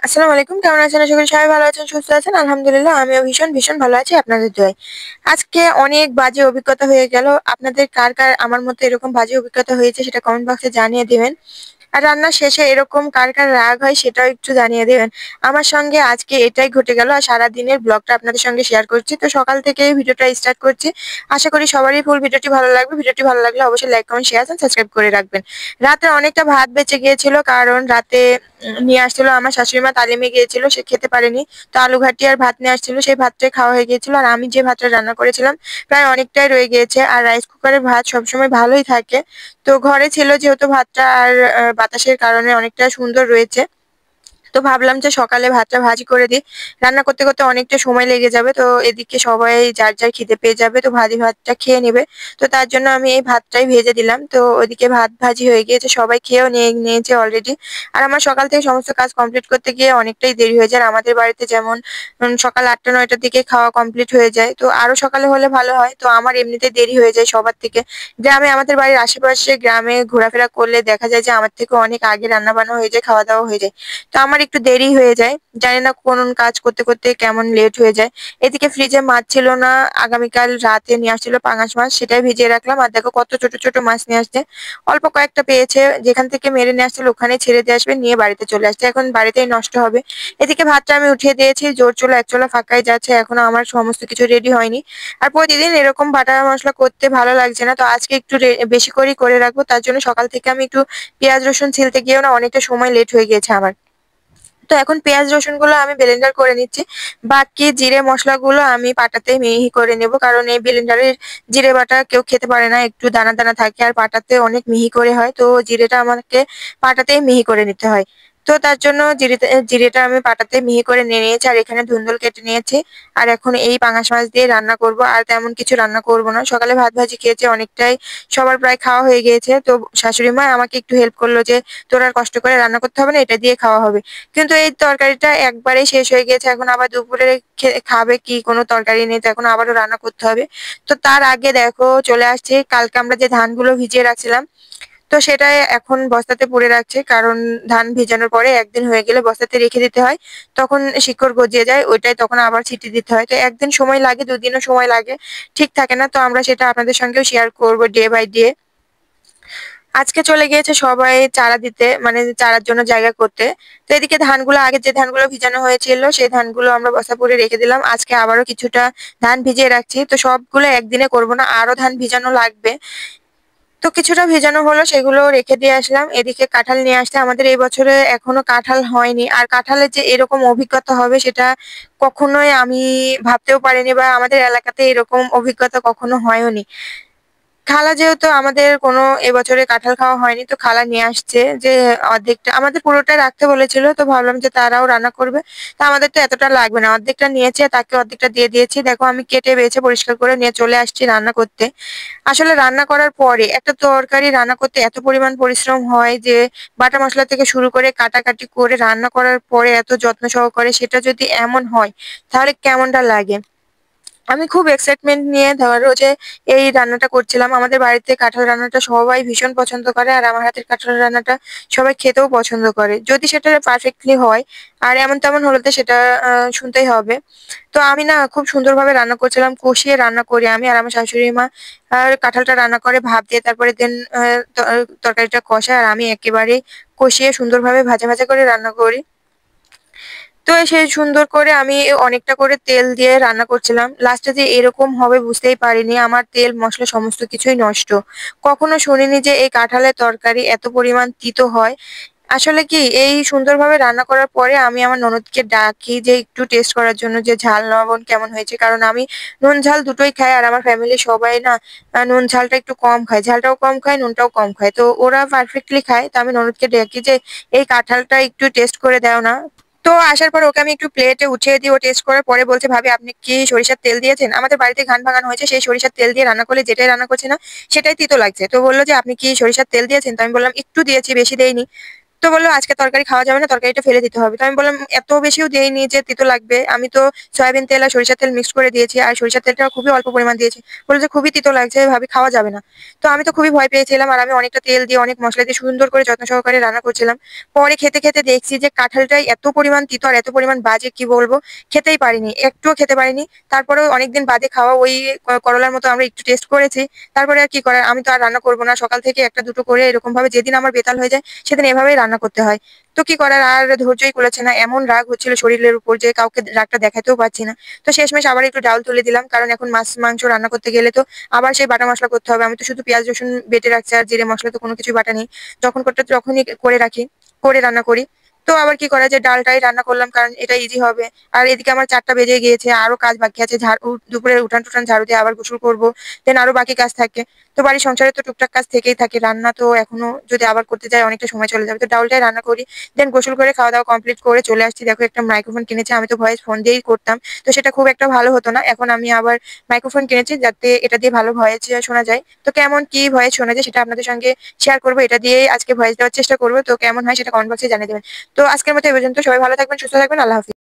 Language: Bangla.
আসসালামু আলাইকুম। কেমন আছেন? আশা করি সবাই ভালো আছেন, সুস্থ আছেন। আলহামদুলিল্লাহ আমিও ভীষণ ভালো আছি আপনাদের দোয়ায়। আজকে অনেক বাজে অভিজ্ঞতা হয়ে গেল। আপনাদের কার আমার মতো এরকম বাজে অভিজ্ঞতা হয়েছে সেটা কমেন্ট বক্সে জানিয়ে দিবেন। আর রান্নার শেষে এরকম কার রাগ হয় সেটাও একটু জানিয়ে দিবেন। আমার সঙ্গে আজকে এটাই ঘটে গেল। আর সারাদিনের ব্লগটা আপনাদের সঙ্গে শেয়ার করছি। তো সকাল থেকে ভিডিওটা স্টার্ট করছি। আশা করি সবারই ফুল ভিডিওটি ভালো লাগবে। ভিডিওটি ভালো লাগলে অবশ্যই like, comment, share and subscribe করে রাখবেন। রাতে অনেকটা ভাত বেঁচে গিয়েছিল কারণ রাতে নিয়ে আসছিল আমার শাশুড়ি মা তালিমে গিয়েছিল, সে খেতে পারেনি। তো আলু ঘাটি আর ভাত নিয়ে আসছিল, সেই ভাতটাই খাওয়া হয়ে গিয়েছিল। আর আমি যে ভাতটা রান্না করেছিলাম প্রায় অনেকটাই রয়ে গিয়েছে। আর রাইস কুকারের ভাত সবসময় ভালোই থাকে। তো ঘরে ছিল যেহেতু ভাতটা আর বাতাসের কারণে অনেকটা সুন্দর রয়েছে। তো ভাবলাম যে সকালে ভাতটা ভাজি করে দিই। রান্না করতে করতে অনেকটা সময় লেগে যাবে, তো এদিকে সবাই যার খিদে পেয়ে যাবে, তো ভাতটা খেয়ে নেবে। তো তার জন্য আমি এই ভাতটাই ভেজে দিলাম। তো ওইদিকে ভাত ভাজি হয়ে গিয়েছে, সবাই খেয়েও নিয়েছে অলরেডি। আর আমার সকাল থেকে সমস্ত কাজ কমপ্লিট করতে গিয়ে অনেকটাই দেরি হয়ে যায়। আর আমাদের বাড়িতে যেমন সকাল 8টা 9টার দিকে খাওয়া কমপ্লিট হয়ে যায়, তো আরো সকালে হলে ভালো হয়। তো আমার এমনিতে দেরি হয়ে যায় সবার থেকে। গ্রামে আমাদের বাড়ির আশেপাশে গ্রামে ঘোরাফেরা করলে দেখা যায় যে আমার থেকে অনেক আগে রান্না বান্না হয়ে যায়, খাওয়া দাওয়া হয়ে যায়। তো আমার একটু দেরি হয়ে যায়, জানি না কোন কাজ করতে করতে কেমন লেট হয়ে যায়। এদিকে ফ্রিজে মাছ ছিল না, আগামীকাল রাতে নিয়ে আসছিল পাঙাশ মাছ, সেটাই ভিজিয়ে রাখলাম। আর দেখো কত ছোট ছোট মাছ নিয়ে আসছে। অল্প কয়েকটা পেয়েছে, যেখান থেকে মেরে নিয়ে আসছিল ওখানে ছেড়ে দিয়ে আসবে, নিয়ে বাড়িতে চলে আসছে, এখন বাড়িতেই নষ্ট হবে। এদিকে ভাতটা আমি উঠিয়ে দিয়েছি, জোর চুলা এক চুলা ফাঁকাই যাচ্ছে, এখনো আমার সমস্ত কিছু রেডি হয়নি। আর প্রতিদিন এরকম বাটা মশলা করতে ভালো লাগছে না, তো আজকে একটু বেশি করেই করে রাখবো। তার জন্য সকাল থেকে আমি একটু পেঁয়াজ রসুন ছিলতে গিয়েও না অনেকটা সময় লেট হয়ে গিয়েছে আমার। তো এখন পেঁয়াজ রসুন গুলো আমি ব্লেন্ডার করে নিচ্ছি। বাকি জিরে মশলাগুলো আমি পাটাতে মিহি করে নেব, কারণ এই ব্লেন্ডারের জিরে বাটা কেউ খেতে পারে না, একটু দানা দানা থাকে। আর পাটাতে অনেক মিহি করে হয়, তো জিরেটা আমাকে পাটাতেই মিহি করে নিতে হয়। তো তার জন্য জিরেটা আমি পাটাতে মিহি করে নিয়ে নিয়েছি। আর এখানে ধুন্দুল কেটে নিয়েছি। আর এখন এই পাঙাশ মাছ দিয়ে রান্না করব, আর তেমন কিছু রান্না করব না। সকালে ভাত ভাজি খেয়েছে অনেকটাই, সবার প্রায় খাওয়া হয়ে গিয়েছে। তো শাশুড়ি মা আমাকে একটু হেল্প করলো যে তোর আর কষ্ট করে রান্না করতে হবে না, এটা দিয়ে খাওয়া হবে। কিন্তু এই তরকারিটা একবারেই শেষ হয়ে গেছে, এখন আবার দুপুরে খাবে কি, কোনো তরকারি নেই, তো এখন আবারও রান্না করতে হবে। তো তার আগে দেখো চলে আসছে, কালকে আমরা যে ধানগুলো ভিজিয়ে রাখছিলাম, তো সেটা এখন বস্তাতে পুরে রাখছে। কারণ ধান ভিজানোর পরে একদিন হয়ে গেলে বস্তাতে রেখে দিতে হয়, তখন শিকড় গজিয়ে যায়, ওইটাই তখন আবার ছিটি দিতে হয়। তো একদিন সময় লাগে, দুদিনও সময় লাগে, ঠিক থাকে না। তো আমরা সেটা আপনাদের সঙ্গেও শেয়ার করবো ডে বাই ডে। আজকে চলে গিয়েছে সবাই চারা দিতে, মানে চারার জন্য জায়গা করতে। তো এদিকে ধানগুলো, আগে যে ধানগুলো ভিজানো হয়েছিল সেই ধানগুলো আমরা বস্তা ভরে রেখে দিলাম। আজকে আবারও কিছুটা ধান ভিজিয়ে রাখছি, তো সবগুলো একদিনে করবো না, আরো ধান ভিজানো লাগবে। তো কিছুটা ভেজানো হলো, সেগুলো রেখে দিয়ে আসলাম। এদিকে কাঁঠাল নিয়ে আসতে, আমাদের এই বছরে এখনো কাঁঠাল হয়নি। আর কাঁঠালের যে এরকম অভিজ্ঞতা হবে সেটা কখনোই আমি ভাবতেও পারিনি, বা আমাদের এলাকাতে এরকম অভিজ্ঞতা কখনো হয়ওনি। খালা যেহেতু আমাদের কোনো এবছরে কাঁঠাল খাওয়া হয়নি, তো খালা নিয়ে আসছে যে অর্ধেকটা, আমাদের পুরোটা রাখতে বলেছিল, তো ভাবলাম যে তারাও রান্না করবে, তো আমাদের তো এতটা লাগবে না, অর্ধেকটা নিয়েছে, তাকে অর্ধেকটা দিয়ে দিয়েছি। দেখো আমি কেটে বেছে পরিষ্কার করে নিয়ে চলে আসছি রান্না করতে। আসলে রান্না করার পরে একটা তরকারি রান্না করতে এত পরিমাণ পরিশ্রম হয় যে বাটা মশলা থেকে শুরু করে কাটাকাটি করে রান্না করার পরে এত যত্ন সহকারে সেটা যদি এমন হয় তাহলে কেমনটা লাগে। আমি খুব এক্সাইটমেন্ট নিয়ে ধরো যে এই রান্নাটা করছিলাম। আমাদের বাড়িতে কাঁঠাল রান্নাটা সবাই ভীষণ পছন্দ করে, আর আমার হাতের কাঁঠাল রান্নাটা সবাই খেতেও পছন্দ করে, যদি সেটা পারফেক্টলি হয়। আর এমন তেমন হলে তো সেটা শুনতেই হবে। তো আমি না খুব সুন্দরভাবে রান্না করছিলাম, কষিয়ে রান্না করি আমি, আর আমার শাশুড়ি মা আর কাঁঠালটা রান্না করে ভাপ দিয়ে, তারপরে দেন তরকারিটা কষায়, আর আমি একেবারে কষিয়ে সুন্দরভাবে ভাজা ভাজা করে রান্না করি। তো সেই সুন্দর করে আমি অনেকটা করে তেল দিয়ে রান্না করছিলাম, লাস্টে যে এরকম হবে বুঝতেই পারিনি, আমার তেল মশলা সমস্ত কিছুই নষ্ট। কখনো শুনিনি যে এই কাঁঠালের তরকারি এত পরিমাণ তিতো হয়। আসলে কি এই সুন্দরভাবে রান্না করার পরে আমি আমার ননদকে ডাকি যে একটু টেস্ট করার জন্য যে ঝাল লবণ কেমন হয়েছে, কারণ আমি নুন ঝাল দুটোই খাই, আর আমার ফ্যামিলির সবাই না নুন ঝালটা একটু কম খায়, ঝালটাও কম খায় নুনটাও কম খায়, তো ওরা পারফেক্টলি খায়। তো আমি ননদকে ডাকি যে এই কাঁঠালটা একটু টেস্ট করে দাও না। তো আসার পর ওকে আমি একটু প্লেটে উঠিয়ে দিয়ে ও টেস্ট করার পরে বলছে, ভাবি আপনি কি সরিষার তেল দিয়েছেন? আমাদের বাড়িতে ঘান ভাঙানো হয়েছে, সেই সরিষার তেল দিয়ে রান্না করলে যেটাই রান্না করছে না সেটাই তিতো লাগছে। তো বললো যে আপনি কি সরিষার তেল দিয়েছেন? তো আমি বললাম একটু দিয়েছি, বেশি দেইনি। তো বলল, "আজকে তরকারি খাওয়া যাবে না, তরকারিটা ফেলে দিতে হবে।" তো আমি বললাম, "এত বেশিও দেইনি যে তিতো লাগবে। আমি তো সয়াবিন তেল আর সরিষার তেল মিক্সড করে দিয়েছি। আর সরিষার তেলটাও খুবই অল্প পরিমাণ দিয়েছি।" বলল যে, "খুবই তিতো লাগছে, ভাবি খাওয়া যাবে না।" তো আমি তো খুবই ভয় পেয়েছিলাম। আর আমি অনেকটা তেল দিয়ে, অনেক মসলা দিয়ে সুন্দর করে যত্ন সহকারে রান্না করছিলাম। পরে খেতে, খেতে দেখছি যে কাঁঠালটাই এত পরিমাণ তিতো আর এত পরিমাণ বাজে, কি বলব? খেতেই পারিনি। একটুও খেতে পারিনি। তারপরেও অনেকদিন বাদে খাওয়া ওই করলার মতো আমরা একটু টেস্ট করেছি। তারপরে আর কি করার? আমি তো আর রান্না করব না। সকাল থেকে ১ টা ২ টো করে এরকমভাবে যেদিন আমার বেতাল হয়ে যায়, সেদিন এভাবেই রান্না করতে হয়। তো কি করার? আর ধৈর্যই কুলাচ্ছে না। এমন রাগ হচ্ছিল শরীরের উপর যে কাউকে রাগটা দেখাতেও পারছি না। তো শেষমেশ আবার একটু ডাউল তুলে দিলাম। কারণ এখন মাছ, মাংস রান্না করতে গেলে তো আবার সেই বাটা মসলা করতে হবে। আমি তো শুধু পেঁয়াজ, রসুন বেটে রাখছি, আর জিরে মসলা তো কোনো কিছুই বাটা নেই। যখন করতে তখনই করে রাখি, করে রান্না করি। তো আবার কি করা যায়, ডালটাই রান্না করলাম কারণ এটা ইজি হবে। আর এদিকে আমার ৪ টা বেজে গিয়েছে। আরো কাজ বাকি আছে। দুপুরের উঠান-টুঠান ঝাড়ু দিয়ে আবার গোসল করব। দেন আরো বাকি কাজ থাকে। তো বাড়ির সংসারে তো টুকটাক কাজ থেকেই থাকে। রান্না তো এখনো যদি আবার করতে যাই অনেকটা সময় চলে যাবে। তো ডাউলটাই রান্না করি। দেন গোসল করে খাওয়া-দাওয়া কমপ্লিট করে চলে আসছি। দেখো একটা মাইক্রোফোন কিনেছি। আমি তো ভয়েস ফোন দিয়েই করতাম। তো সেটা খুব একটা ভালো হতো না। এখন আমি আবার মাইক্রোফোন কিনেছি যাতে এটা দিয়ে ভালো ভয়েস শোনা যায়। তো কেমন কি ভয়েস শোনা যায় সেটা আপনাদের সঙ্গে শেয়ার করব। এটা দিয়েই আজকে ভয়েস দেওয়ার চেষ্টা করব। তো কেমন হয় সেটা কমেন্ট বক্সে জানিয়ে দেবেন। তো আজকের মতো এ পর্যন্ত। সবাই ভালো থাকবেন, সুস্থ থাকবেন। আল্লাহ হাফেজ।